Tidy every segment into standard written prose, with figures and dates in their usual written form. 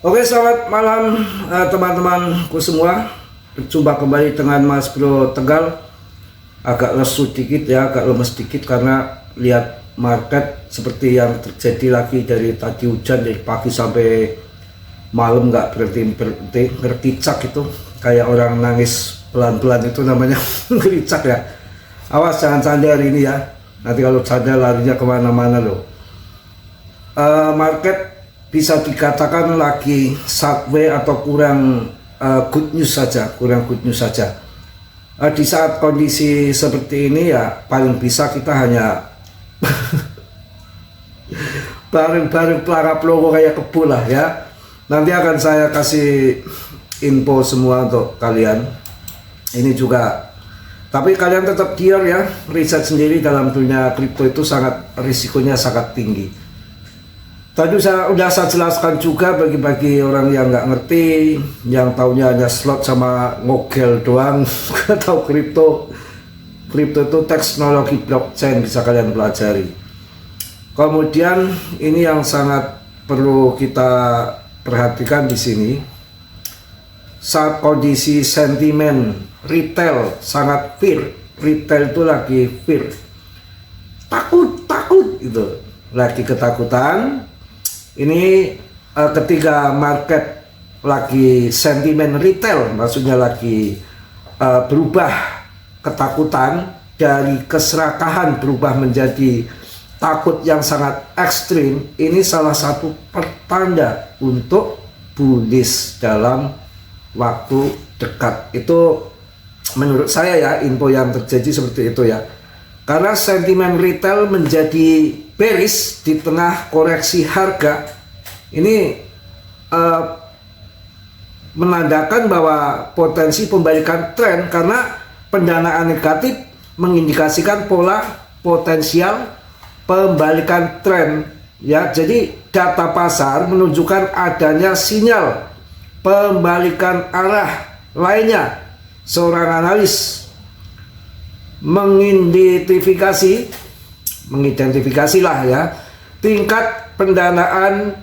Oke, selamat malam teman-temanku semua. Berjumpa kembali dengan Mas Bro Tegal. Agak lesu dikit ya, agak lemes dikit karena lihat market seperti yang terjadi lagi dari tadi hujan dari pagi sampai malam nggak berhenti ngerkicak itu kayak orang nangis pelan-pelan itu namanya ngericak ya. Awas jangan canda hari ini ya, nanti kalau canda larinya kemana-mana loh. Market bisa dikatakan lagi sideways atau kurang good news saja, di saat kondisi seperti ini ya paling bisa kita hanya bareng-bareng pelara pelongo kayak kebun lah ya. Nanti akan saya kasih info semua untuk kalian ini juga, tapi kalian tetap diam ya, riset sendiri dalam dunia kripto itu risikonya sangat tinggi. Tadi udah saya jelaskan juga bagi orang yang nggak ngerti, yang taunya hanya slot sama ngogel doang, nggak tahu kripto. Kripto itu teknologi blockchain, bisa kalian pelajari. Kemudian ini yang sangat perlu kita perhatikan di sini, saat kondisi sentimen retail sangat fear, retail itu lagi fear, takut gitu, lagi ketakutan. Ini ketika market lagi sentimen retail, maksudnya lagi berubah ketakutan dari keserakahan berubah menjadi takut yang sangat ekstrim. Ini salah satu pertanda untuk bullish dalam waktu dekat. Itu menurut saya ya, info yang terjadi seperti itu ya. Karena sentimen retail menjadi bearish di tengah koreksi harga, ini menandakan bahwa potensi pembalikan tren, karena pendanaan negatif mengindikasikan pola potensial pembalikan tren ya. Jadi data pasar menunjukkan adanya sinyal pembalikan arah lainnya. Seorang analis mengidentifikasi lah ya tingkat pendanaan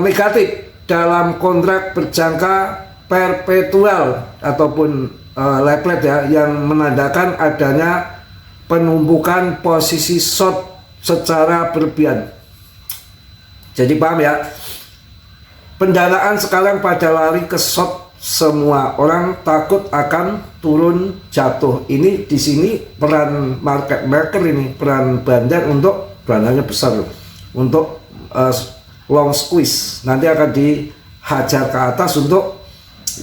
negatif dalam kontrak berjangka perpetual ataupun leverage ya, yang menandakan adanya penumpukan posisi short secara berlebihan. Jadi paham ya, pendanaan sekarang pada lari ke short. Semua orang takut akan turun jatuh. Ini di sini peran market maker, ini peran bandar untuk dananya besar loh, untuk long squeeze nanti akan dihajar ke atas untuk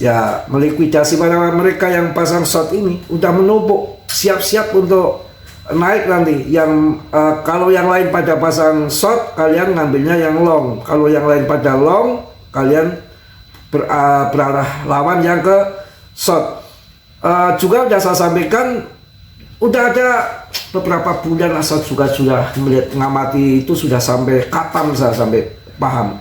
ya melikuidasi para mereka yang pasang short ini. Udah menumpuk siap-siap untuk naik nanti. Yang kalau yang lain pada pasang short, kalian ngambilnya yang long. Kalau yang lain pada long, kalian berarah lawan yang ke short. Juga sudah saya sampaikan, udah ada beberapa bulan saya juga sudah melihat, ngamati itu sudah sampai katam, saya sampai paham.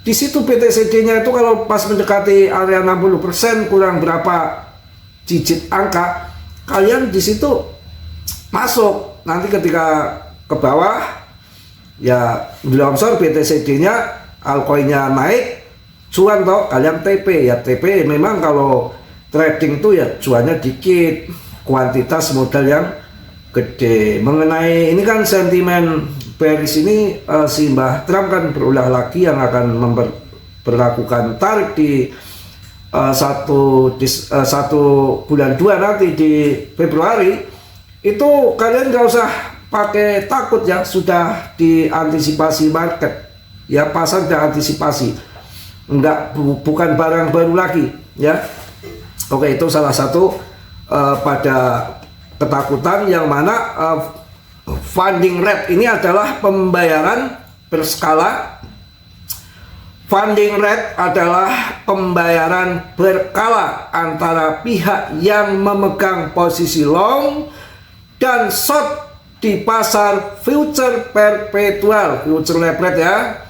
Di situ BTCD-nya itu kalau pas mendekati area 60% kurang berapa digit angka, kalian di situ masuk. Nanti ketika ke bawah ya longsor BTCD-nya, altcoin-nya naik, cuan toh, kalian TP ya. TP memang kalau trading tuh ya cuannya dikit, kuantitas modal yang gede. Mengenai ini kan sentimen bearish ini, si Mbah Trump kan berulah lagi yang akan memperlakukan tarik di 1 bulan 2 nanti di Februari. Itu kalian nggak usah pakai takut ya, sudah diantisipasi market ya, pasar sudah antisipasi. Bukan barang baru lagi ya. Oke, itu salah satu pada ketakutan, yang mana funding rate ini adalah pembayaran berskala. Funding rate adalah pembayaran berkala antara pihak yang memegang posisi long dan short di pasar future perpetual, future leverage ya.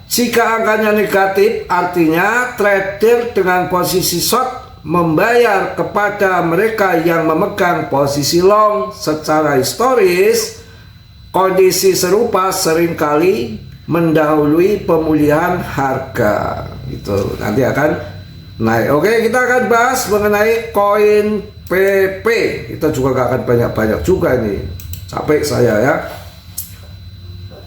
Jika angkanya negatif, artinya trader dengan posisi short membayar kepada mereka yang memegang posisi long. Secara historis, kondisi serupa seringkali mendahului pemulihan harga. Itu nanti akan naik. Oke, kita akan bahas mengenai koin PP. Kita juga gak akan banyak-banyak juga ini. Capek saya ya.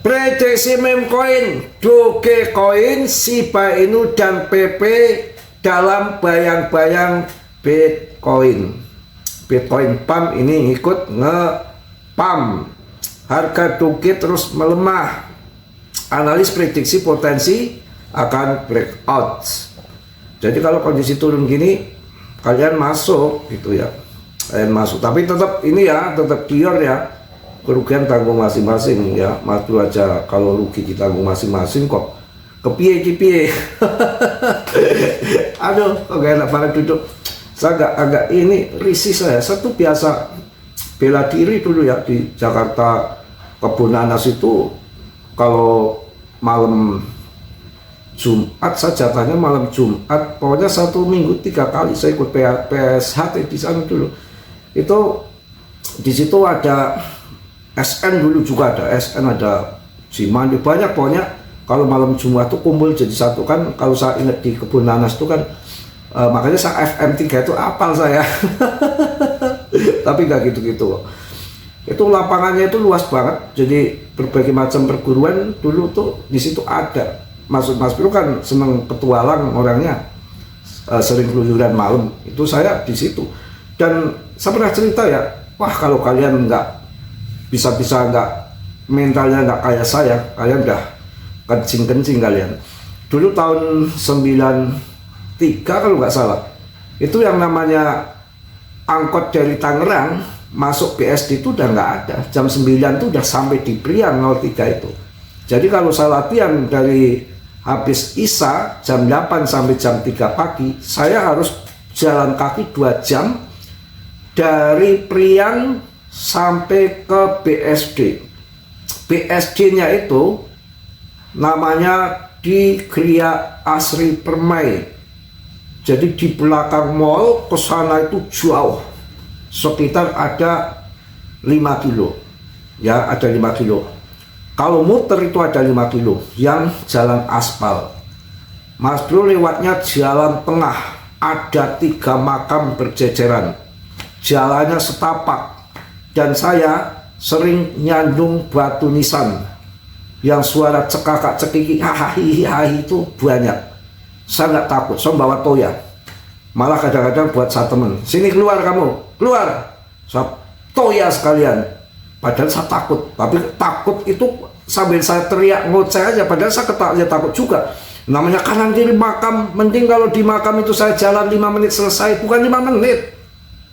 Prediksi meme coin, Dogecoin, Shiba Inu dan PP dalam bayang-bayang Bitcoin. Bitcoin pump ini ikut nge-pump. Harga Doge terus melemah. Analis prediksi potensi akan breakout. Jadi kalau kondisi turun gini, kalian masuk gitu ya. Kalian masuk. Tapi tetap ini ya, tetap clear ya. Kerugian tanggung masing-masing ya. Maju aja, kalau rugi ditanggung masing-masing kok. Kepiye. Aduh, kok gak enak banget duduk. Saya agak ini risih saya. Satu biasa bela diri dulu ya di Jakarta Kebun Nanas itu. Kalau malam Jumat saja, tanya malam Jumat, pokoknya 1 minggu 3 kali saya ikut PSHT di sana dulu. Itu di situ ada SN dulu juga ada SN, ada Cimandi, banyak pokoknya. Kalau malam Jumat tuh kumpul jadi satu kan. Kalau saya ingat di Kebun Nanas tuh kan makanya saya FM3 itu apal saya. Tapi nggak gitu-gitu. Itu lapangannya itu luas banget. Jadi berbagai macam perguruan dulu tuh di situ ada. Mas Bro kan seneng petualang orangnya, sering keluyuran malam. Itu saya di situ. Dan saya pernah cerita ya, wah kalau kalian nggak bisa nggak mentalnya nggak kayak saya, kalian udah kencing kalian. Dulu tahun 93 kalau nggak salah, itu yang namanya angkot dari Tangerang masuk BSD itu udah nggak ada. Jam 9 itu udah sampai di Priang 03 itu. Jadi kalau saya latihan dari habis Isya jam 8 sampai jam 3 pagi, saya harus jalan kaki 2 jam dari Priang sampai ke BSD. BSD-nya itu namanya di Gria Asri Permai. Jadi di belakang mall, ke sana itu jauh. Sekitar ada 5 kilo. Ya, ada 5 kilo. Kalau muter itu ada 5 kilo yang jalan aspal. Mas Bro lewatnya jalan tengah, ada 3 makam berjejeran. Jalannya setapak. Dan saya sering nyandung batu nisan yang suara cekakak cekiki hahaha itu banyak. Saya nggak takut, saya bawa toya. Malah kadang-kadang buat saya temen, sini keluar kamu, keluar. Saya toya sekalian. Padahal saya takut, tapi takut itu sambil saya teriak ngoceh aja. Padahal saya ketaknya takut juga. Namanya kanan kiri makam, mending kalau di makam itu saya jalan 5 menit selesai, bukan 5 menit.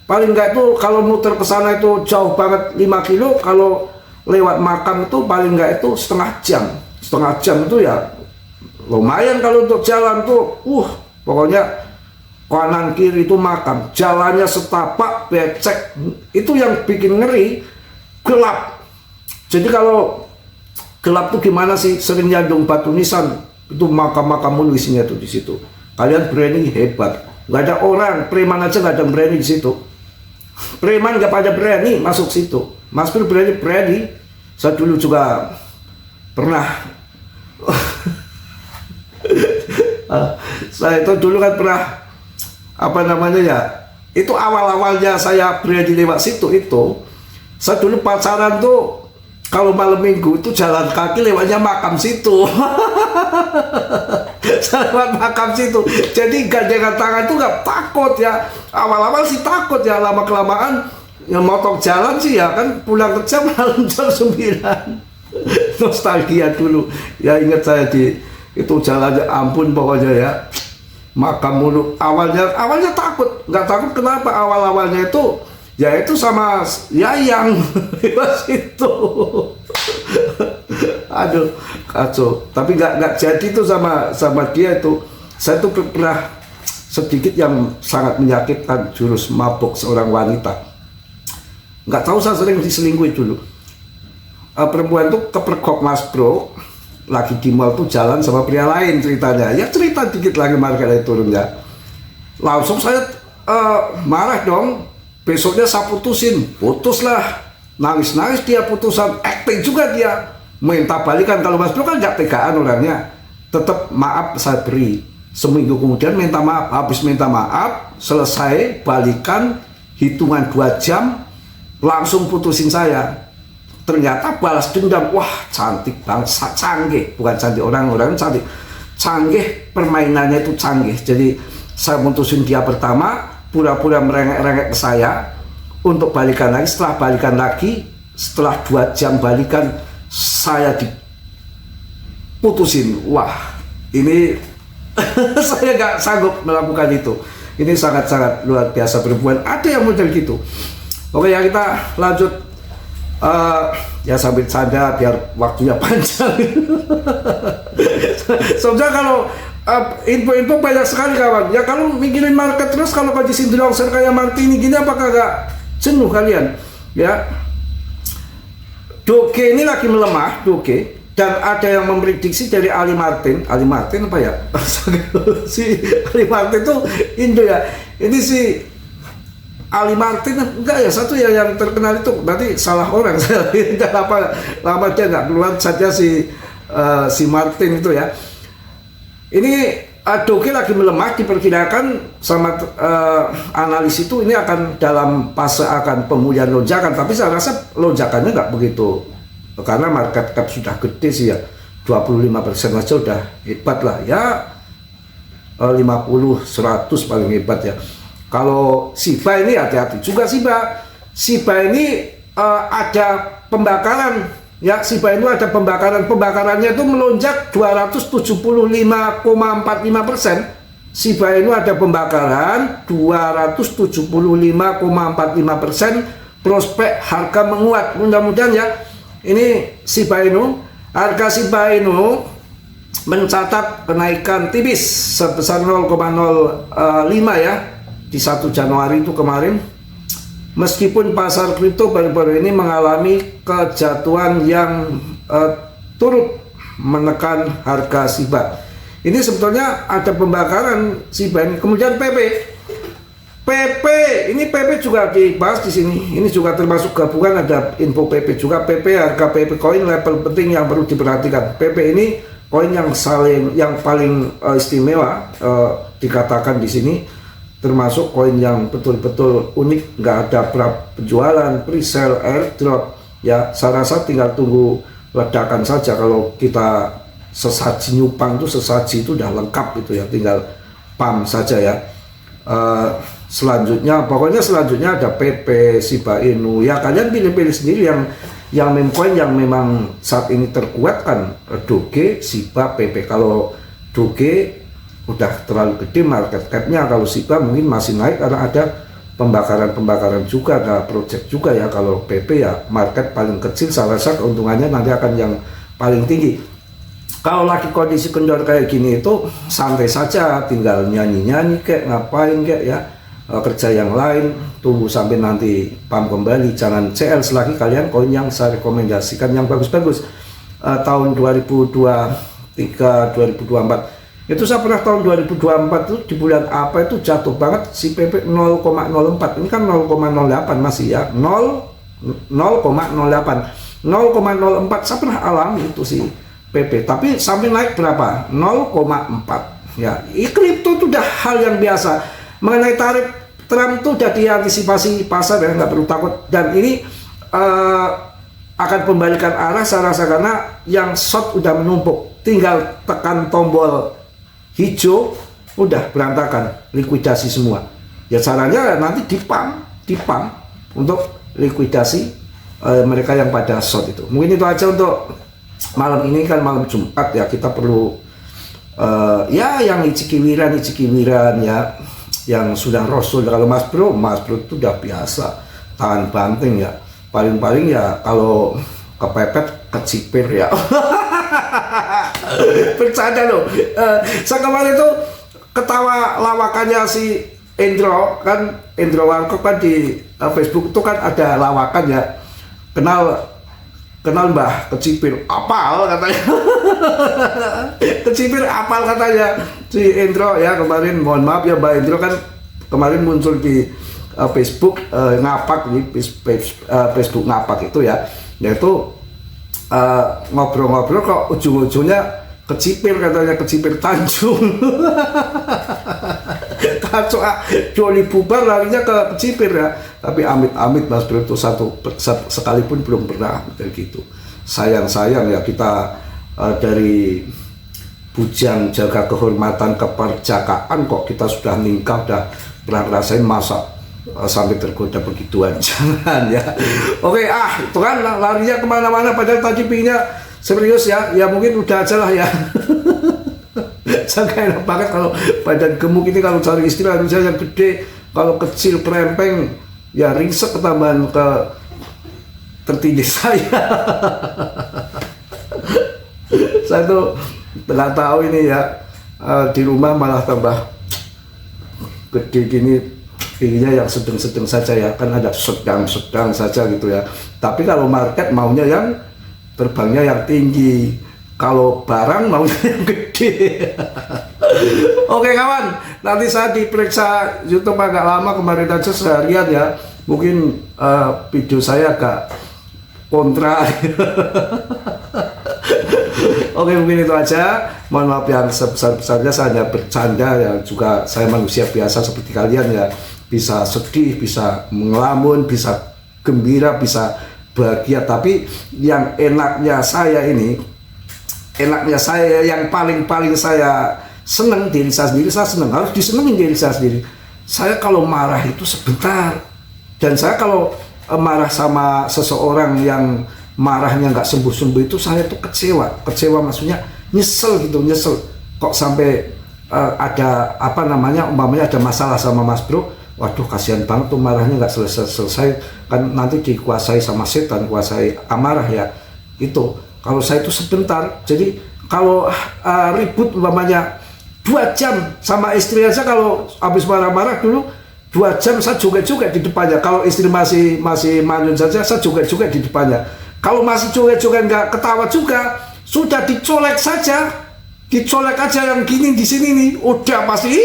Paling enggak itu kalau muter ke sana itu jauh banget 5 kilo, kalau lewat makam itu paling enggak itu setengah jam. Setengah jam itu ya lumayan kalau untuk jalan tuh. Pokoknya kanan kiri itu makam, jalannya setapak, becek. Itu yang bikin ngeri, gelap. Jadi kalau gelap tuh gimana sih? Sering nyandung batu nisan, itu makam-makam mulu isinya tuh di situ. Kalian berani hebat. Nggak ada orang, preman aja nggak ada berani di situ. Preman nggak pada berani masuk situ. Mas Pur berani. Saya dulu juga pernah. Saya itu dulu kan pernah apa namanya ya? Itu awal-awalnya saya berani lewat situ itu. Saya dulu pacaran tuh kalau malam minggu itu jalan kaki lewatnya makam situ. Saya lewat makam situ. Jadi gandengan tangan tuh nggak takut ya. Awal-awal sih takut ya, lama-kelamaan yang motong jalan sih ya kan pulang kerja malam jam 9. Nostalgia dulu. Ya ingat saya di itu jalannya ampun pokoknya ya. Makam mulu. Awalnya takut. Nggak takut kenapa? Awal-awalnya itu ya itu sama Yayang lewat situ. Aduh kacau. Tapi nggak jadi tuh sama dia itu. Saya tuh pernah sedikit yang sangat menyakitkan, jurus mabok seorang wanita. Nggak tahu saya sering diselingkuhi dulu. Perempuan tuh kepergok Mas Bro, lagi di mall tuh jalan sama pria lain ceritanya. Ya cerita dikit lagi marga dari turunnya. Langsung saya marah dong. Besoknya saya putusin, putuslah. Nangis-nangis dia putusan, acting juga dia. minta balikan. Kalau Mas Bro kan nggak tegaan orangnya, tetap maaf saya beri. Seminggu kemudian minta maaf, habis minta maaf selesai balikan, hitungan 2 jam langsung putusin saya. Ternyata balas dendam. Wah, cantik banget, canggih, bukan cantik, orang-orang cantik, canggih, permainannya itu canggih. Jadi saya putusin dia pertama, pura-pura merengek-rengek ke saya untuk balikan lagi. Setelah balikan lagi, setelah 2 jam balikan, saya diputusin. Wah, ini saya nggak sanggup melakukan itu. Ini sangat-sangat luar biasa perempuan. Ada yang model gitu. Oke ya, kita lanjut. Ya sambil canda biar waktunya panjang. Sebenarnya kalau info-info banyak sekali kawan. Ya kalau mikirin market terus, kalau kondisi longsor kayak Martini gini, apakah gak jenuh kalian? Ya, Doge ini lagi melemah, Doge, dan ada yang memprediksi dari Ali Martin apa ya? Si Ali Martin itu Indo ya. Ini si Ali Martin enggak ya, satu ya yang terkenal itu, berarti salah orang. lama dia nggak keluar saja si Martin itu ya. Ini Doge lagi melemah, diperkirakan sama analis itu ini akan dalam fase akan pemulihan lonjakan, tapi saya rasa lonjakannya nggak begitu karena market cap sudah gede sih ya, 25% aja udah hebat lah ya, 50-100 paling hebat ya. Kalau Shiba ini hati-hati juga. Shiba ini ada pembakaran ya. Shiba ini ada pembakarannya itu melonjak 275,45%. Shiba ini ada pembakaran 275,45%. Prospek harga menguat, mudah-mudahan ya. Ini Shiba Inu, harga Shiba Inu mencatat kenaikan tipis sebesar 0,05 ya di 1 Januari itu kemarin, meskipun pasar kripto baru-baru ini mengalami kejatuhan yang turut menekan harga Shiba. Ini sebetulnya ada pembakaran Shiba ini. Kemudian PP ini PP juga dibahas di sini. Ini juga termasuk gabungan, ada info PP juga. PP, harga PP koin level penting yang perlu diperhatikan. PP ini koin yang paling istimewa dikatakan di sini, termasuk koin yang betul-betul unik, nggak ada penjualan, pre-sale, airdrop ya. Saya rasa tinggal tunggu ledakan saja. Kalau kita sesaji nyupang itu, sesaji itu udah lengkap itu ya, tinggal pump saja ya. Pokoknya selanjutnya ada PP, Shiba Inu ya. Kalian pilih-pilih sendiri yang meme coin yang memang saat ini terkuat kan, Doge, Shiba, PP. Kalau Doge udah terlalu gede market cap-nya, kalau Shiba mungkin masih naik karena ada pembakaran juga, ada project juga ya. Kalau PP ya market paling kecil, saya rasa keuntungannya nanti akan yang paling tinggi. Kalau lagi kondisi kendor kayak gini itu santai saja, tinggal nyanyi-nyanyi kayak ngapain kayak ya, kerja yang lain, tunggu sampai nanti pump kembali. Jangan CL selagi kalian koin yang saya rekomendasikan yang bagus-bagus. Tahun 2023 2024 itu saya pernah tahun 2024 itu di bulan apa itu jatuh banget si PP 0,04. Ini kan 0,08 masih ya, 0,08 0,04 saya pernah alami itu si PP, tapi sampai naik berapa? 0,4 ya. Kripto itu udah hal yang biasa. Mengenai tarif Trump itu udah diantisipasi pasar ya, nggak perlu takut. Dan ini akan kembalikan arah saya rasa, karena yang short udah menumpuk, tinggal tekan tombol hijau udah berantakan, likuidasi semua ya. Caranya nanti dipam untuk likuidasi mereka yang pada short itu. Mungkin itu aja untuk malam ini, kan malam Jumat ya, kita perlu ya yang icikiwiran ya, yang sudah rasul. Kalau Mas Bro itu udah biasa tahan banting ya, paling ya kalau kepepet kecipir ya. Bercanda loh. Saya kemarin tuh ketawa lawakannya si Endro Warkop kan di Facebook itu kan ada lawakan ya, kenal Mbah Kecipir, apal katanya. Kecipir apal katanya si Endro ya kemarin. Mohon maaf ya Mbak Endro, kan kemarin muncul di Facebook ngapak, di Facebook ngapak itu ya, yaitu ngobrol-ngobrol kok ujung-ujungnya kecipir, katanya kecipir Tanjung. Kacau, Joni bubar larinya ke kecipir ya. Tapi amit-amit Mas Bro itu sekalipun belum pernah kayak gitu. Sayang ya kita dari bujang jaga kehormatan keperjakaan kok kita sudah nikah, udah pernah ngerasain, masa sampai tergoda begituan. Jangan ya. Oke, itu kan larinya kemana-mana padahal tadi pinginnya serius ya. Ya mungkin udah aja lah ya. Sangat enak banget kalau badan gemuk ini, kalau cari istri harusnya yang gede, kalau kecil krempeng ya ringsek ketambahan ke tertindih saya. Saya tuh nggak tahu ini ya, di rumah malah tambah gede gini, pinginnya yang sedang-sedang saja ya, kan ada sedang-sedang saja gitu ya. Tapi kalau market maunya yang terbangnya yang tinggi, kalau barang maunya yang gede. Oke kawan, nanti saya diperiksa YouTube agak lama, kemarin aja seharian ya, mungkin video saya agak kontra. Oke, mungkin itu aja. Mohon maaf yang sebesar-besarnya, saya hanya bercanda ya, juga saya manusia biasa seperti kalian ya. Bisa sedih, bisa ngelamun, bisa gembira, bisa bahagia. Tapi yang enaknya saya yang paling saya seneng diri saya sendiri, saya seneng, harus disenengin diri saya sendiri. Saya kalau marah itu sebentar, dan saya kalau marah sama seseorang yang marahnya nggak sembuh-sembuh itu, saya tuh kecewa maksudnya nyesel kok sampai ada umpamanya ada masalah sama Mas Bro, waduh kasihan banget tuh marahnya nggak selesai, kan nanti dikuasai sama setan, kuasai amarah ya. Itu kalau saya itu sebentar. Jadi kalau ribut umpamanya 2 jam sama istri aja, kalau habis marah-marah dulu 2 jam saya joget-joget di depannya. Kalau istri masih manyun saja, saya joget-joget di depannya. Kalau masih joget-joget nggak ketawa juga, sudah dicolek saja, dicolek aja yang gini di sini nih, udah pasti.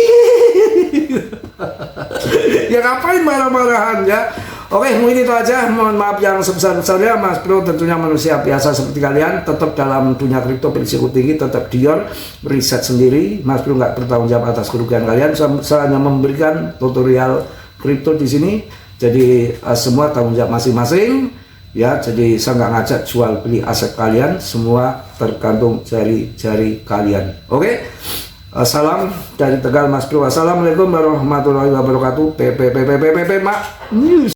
Ya ngapain marah-marahan ya. Oke, mungkin itu aja. Mohon maaf yang sebesar-besarnya. Mas Bro tentunya manusia biasa seperti kalian, tetap dalam dunia kripto berisiko tinggi, tetap dior, riset sendiri. Mas Bro nggak bertanggung jawab atas kerugian kalian. Saya hanya memberikan tutorial kripto di sini. Jadi semua tanggung jawab masing-masing. Ya, jadi saya nggak ngajak jual beli aset kalian, semua tergantung jari-jari kalian. Oke, salam dari Tegal Mas Bro. Wassalamualaikum warahmatullahi wabarakatuh. Mak.